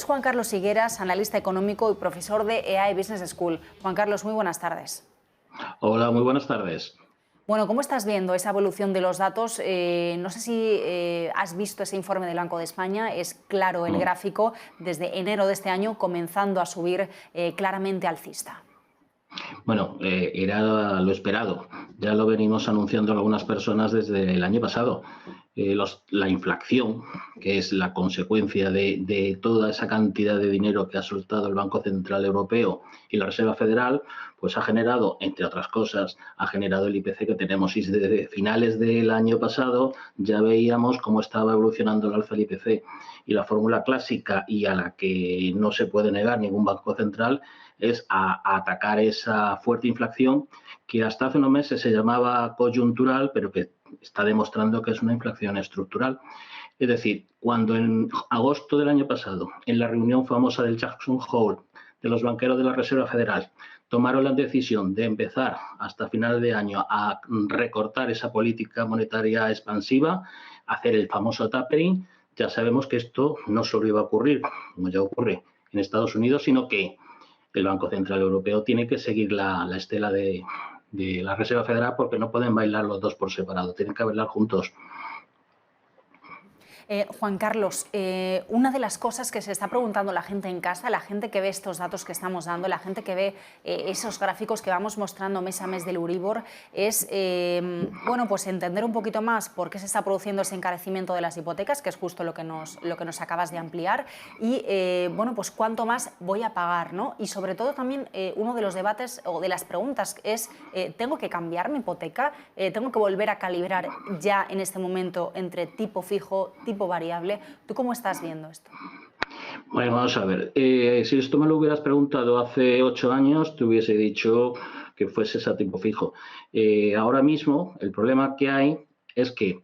Es Juan Carlos Higueras, analista económico y profesor de EAE Business School. Juan Carlos, muy buenas tardes. Hola, muy buenas tardes. Bueno, ¿cómo estás viendo esa evolución de los datos? No sé si has visto ese informe del Banco de España. Es claro el gráfico desde enero de este año comenzando a subir claramente alcista. Bueno, era lo esperado. Ya lo venimos anunciando algunas personas desde el año pasado. La inflación, que es la consecuencia de toda esa cantidad de dinero que ha soltado el Banco Central Europeo y la Reserva Federal, pues ha generado, entre otras cosas, ha generado el IPC que tenemos. Y desde finales del año pasado ya veíamos cómo estaba evolucionando el alza del IPC. Y la fórmula clásica, y a la que no se puede negar ningún banco central, es a atacar esa fuerte inflación que hasta hace unos meses se llamaba coyuntural, pero que está demostrando que es una inflación estructural. Es decir, cuando en agosto del año pasado, en la reunión famosa del Jackson Hole de los banqueros de la Reserva Federal, tomaron la decisión de empezar hasta final de año a recortar esa política monetaria expansiva, hacer el famoso tapering, ya sabemos que esto no solo iba a ocurrir, como ya ocurre en Estados Unidos, sino que el Banco Central Europeo tiene que seguir la estela de la Reserva Federal, porque no pueden bailar los dos por separado, tienen que bailar juntos. Juan Carlos, una de las cosas que se está preguntando la gente en casa, la gente que ve estos datos que estamos dando, la gente que ve esos gráficos que vamos mostrando mes a mes del Euribor, es bueno, pues entender un poquito más por qué se está produciendo ese encarecimiento de las hipotecas, que es justo lo que nos acabas de ampliar, y bueno, pues cuánto más voy a pagar, ¿no? Y sobre todo también uno de los debates o de las preguntas es, ¿tengo que cambiar mi hipoteca? ¿Tengo que volver a calibrar ya en este momento entre tipo fijo, tipo variable? ¿Tú cómo estás viendo esto? Bueno, vamos a ver. Si esto me lo hubieras preguntado hace 8 años, te hubiese dicho que fuese a tipo fijo. Ahora mismo, el problema que hay es que,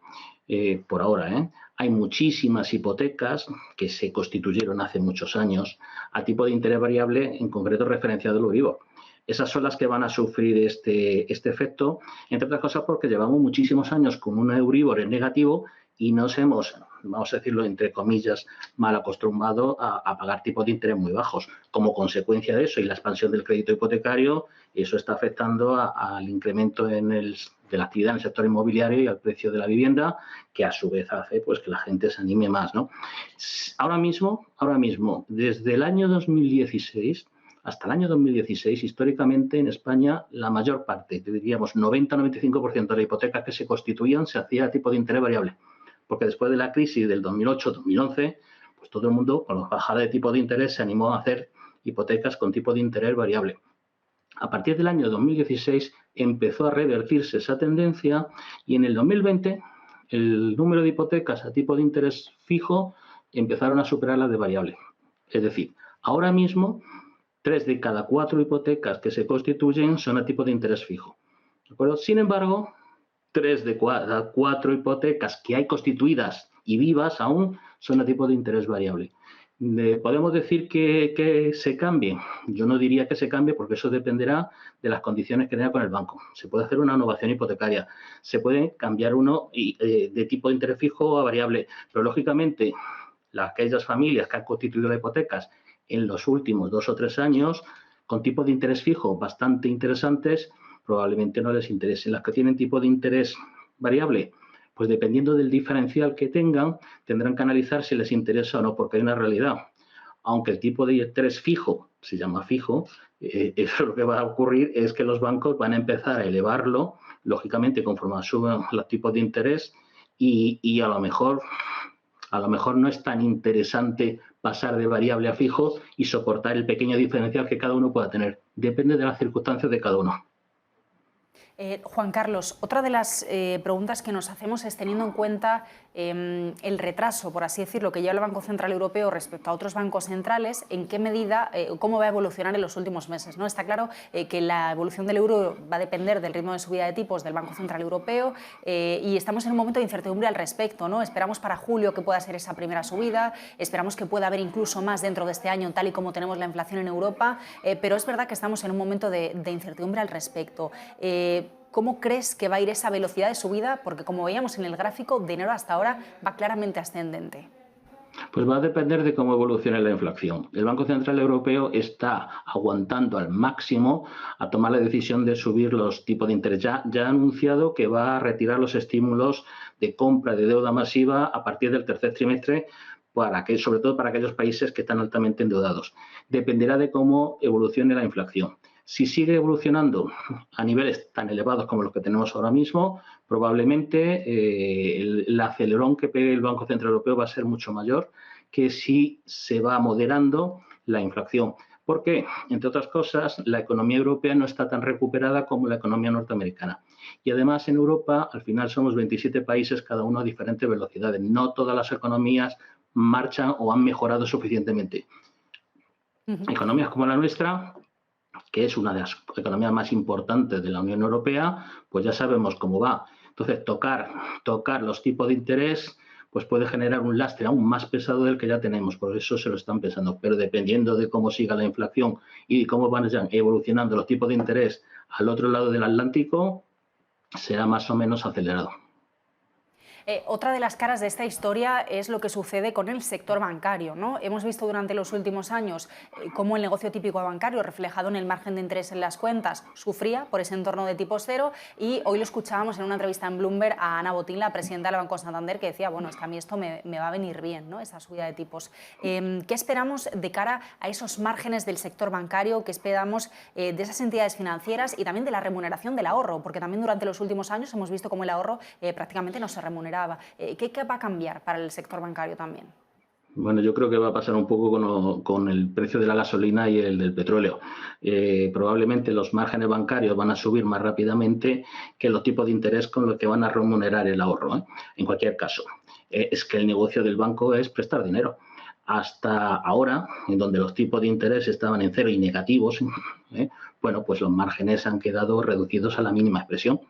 por ahora, hay muchísimas hipotecas que se constituyeron hace muchos años a tipo de interés variable, en concreto referenciado al Euribor. Esas son las que van a sufrir este efecto, entre otras cosas porque llevamos muchísimos años con un Euribor en negativo y nos hemos, vamos a decirlo entre comillas, mal acostumbrado a pagar tipos de interés muy bajos. Como consecuencia de eso y la expansión del crédito hipotecario, eso está afectando al incremento de la actividad en el sector inmobiliario y al precio de la vivienda, que a su vez hace pues que la gente se anime más, ¿no? Ahora mismo, desde el año 2016 hasta el año 2016, históricamente en España, la mayor parte, diríamos 90-95% de las hipotecas que se constituían se hacía a tipo de interés variable. Porque después de la crisis del 2008-2011, pues todo el mundo, con la bajada de tipo de interés, se animó a hacer hipotecas con tipo de interés variable. A partir del año 2016 empezó a revertirse esa tendencia y en el 2020 el número de hipotecas a tipo de interés fijo empezaron a superar las de variable. Es decir, ahora mismo 3 de cada 4 hipotecas que se constituyen son a tipo de interés fijo. ¿De acuerdo? Sin embargo, 3 de cada 4 hipotecas que hay constituidas y vivas aún son a tipo de interés variable. ¿Podemos decir que se cambie? Yo no diría que se cambie porque eso dependerá de las condiciones que tenga con el banco. Se puede hacer una innovación hipotecaria, se puede cambiar uno de tipo de interés fijo a variable, pero lógicamente aquellas familias que han constituido hipotecas en los últimos 2 o 3 años con tipos de interés fijo bastante interesantes, probablemente no les interese. Las que tienen tipo de interés variable, pues dependiendo del diferencial que tengan, tendrán que analizar si les interesa o no, porque hay una realidad. Aunque el tipo de interés fijo se llama fijo, eso lo que va a ocurrir es que los bancos van a empezar a elevarlo, lógicamente conforme suban los tipos de interés, y a lo mejor no es tan interesante pasar de variable a fijo y soportar el pequeño diferencial que cada uno pueda tener. Depende de las circunstancias de cada uno. Juan Carlos, otra de las preguntas que nos hacemos es, teniendo en cuenta el retraso, por así decirlo, que lleva el Banco Central Europeo respecto a otros bancos centrales, ¿en qué medida, cómo va a evolucionar en los últimos meses? ¿No? Está claro que la evolución del euro va a depender del ritmo de subida de tipos del Banco Central Europeo y estamos en un momento de incertidumbre al respecto, ¿no? Esperamos para julio que pueda ser esa primera subida, esperamos que pueda haber incluso más dentro de este año, tal y como tenemos la inflación en Europa, pero es verdad que estamos en un momento de incertidumbre al respecto. ¿Cómo crees que va a ir esa velocidad de subida? Porque como veíamos en el gráfico, de enero hasta ahora va claramente ascendente. Pues va a depender de cómo evolucione la inflación. El Banco Central Europeo está aguantando al máximo a tomar la decisión de subir los tipos de interés. Ya ha anunciado que va a retirar los estímulos de compra de deuda masiva a partir del tercer trimestre, sobre todo para aquellos países que están altamente endeudados. Dependerá de cómo evolucione la inflación. Si sigue evolucionando a niveles tan elevados como los que tenemos ahora mismo, probablemente el acelerón que pegue el Banco Central Europeo va a ser mucho mayor que si se va moderando la inflación. ¿Por qué? Entre otras cosas, la economía europea no está tan recuperada como la economía norteamericana. Y además en Europa, al final somos 27 países, cada uno a diferentes velocidades. No todas las economías marchan o han mejorado suficientemente. Economías como la nuestra, que es una de las economías más importantes de la Unión Europea, pues ya sabemos cómo va. Entonces, tocar los tipos de interés pues puede generar un lastre aún más pesado del que ya tenemos, por eso se lo están pensando. Pero dependiendo de cómo siga la inflación y cómo van evolucionando los tipos de interés al otro lado del Atlántico, será más o menos acelerado. Otra de las caras de esta historia es lo que sucede con el sector bancario, ¿no? Hemos visto durante los últimos años cómo el negocio típico bancario, reflejado en el margen de interés en las cuentas, sufría por ese entorno de tipos cero, y hoy lo escuchábamos en una entrevista en Bloomberg a Ana Botín, la presidenta del Banco Santander, que decía, bueno, es que a mí esto me va a venir bien, ¿no? Esa subida de tipos. ¿Qué esperamos de cara a esos márgenes del sector bancario? ¿Qué esperamos de esas entidades financieras y también de la remuneración del ahorro? Porque también durante los últimos años hemos visto cómo el ahorro prácticamente no se remunera. ¿Qué va a cambiar para el sector bancario también? Bueno, yo creo que va a pasar un poco con el precio de la gasolina y el del petróleo. Probablemente los márgenes bancarios van a subir más rápidamente que los tipos de interés con los que van a remunerar el ahorro, ¿eh? En cualquier caso, es que el negocio del banco es prestar dinero. Hasta ahora, en donde los tipos de interés estaban en cero y negativos, bueno, pues los márgenes han quedado reducidos a la mínima expresión.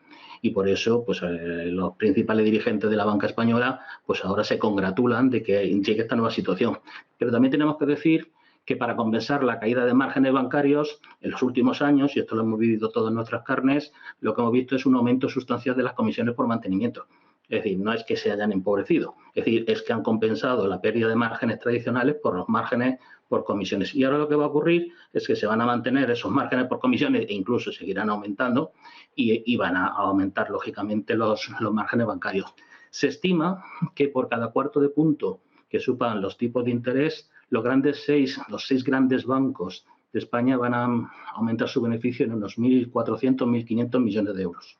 Y por eso pues, los principales dirigentes de la banca española pues ahora se congratulan de que llegue esta nueva situación. Pero también tenemos que decir que para compensar la caída de márgenes bancarios en los últimos años, y esto lo hemos vivido todas nuestras carnes, lo que hemos visto es un aumento sustancial de las comisiones por mantenimiento. Es decir, no es que se hayan empobrecido, es decir, es que han compensado la pérdida de márgenes tradicionales por los márgenes por comisiones. Y ahora lo que va a ocurrir es que se van a mantener esos márgenes por comisiones e incluso seguirán aumentando y van a aumentar, lógicamente, los márgenes bancarios. Se estima que por cada cuarto de punto que suban los tipos de interés, los seis grandes bancos de España van a aumentar su beneficio en unos 1.400, 1.500 millones de euros.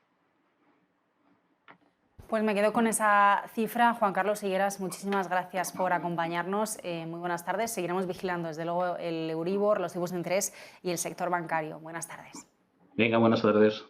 Pues me quedo con esa cifra. Juan Carlos Higueras, muchísimas gracias por acompañarnos. Muy buenas tardes. Seguiremos vigilando, desde luego, el Euribor, los tipos de interés y el sector bancario. Buenas tardes. Venga, buenas tardes.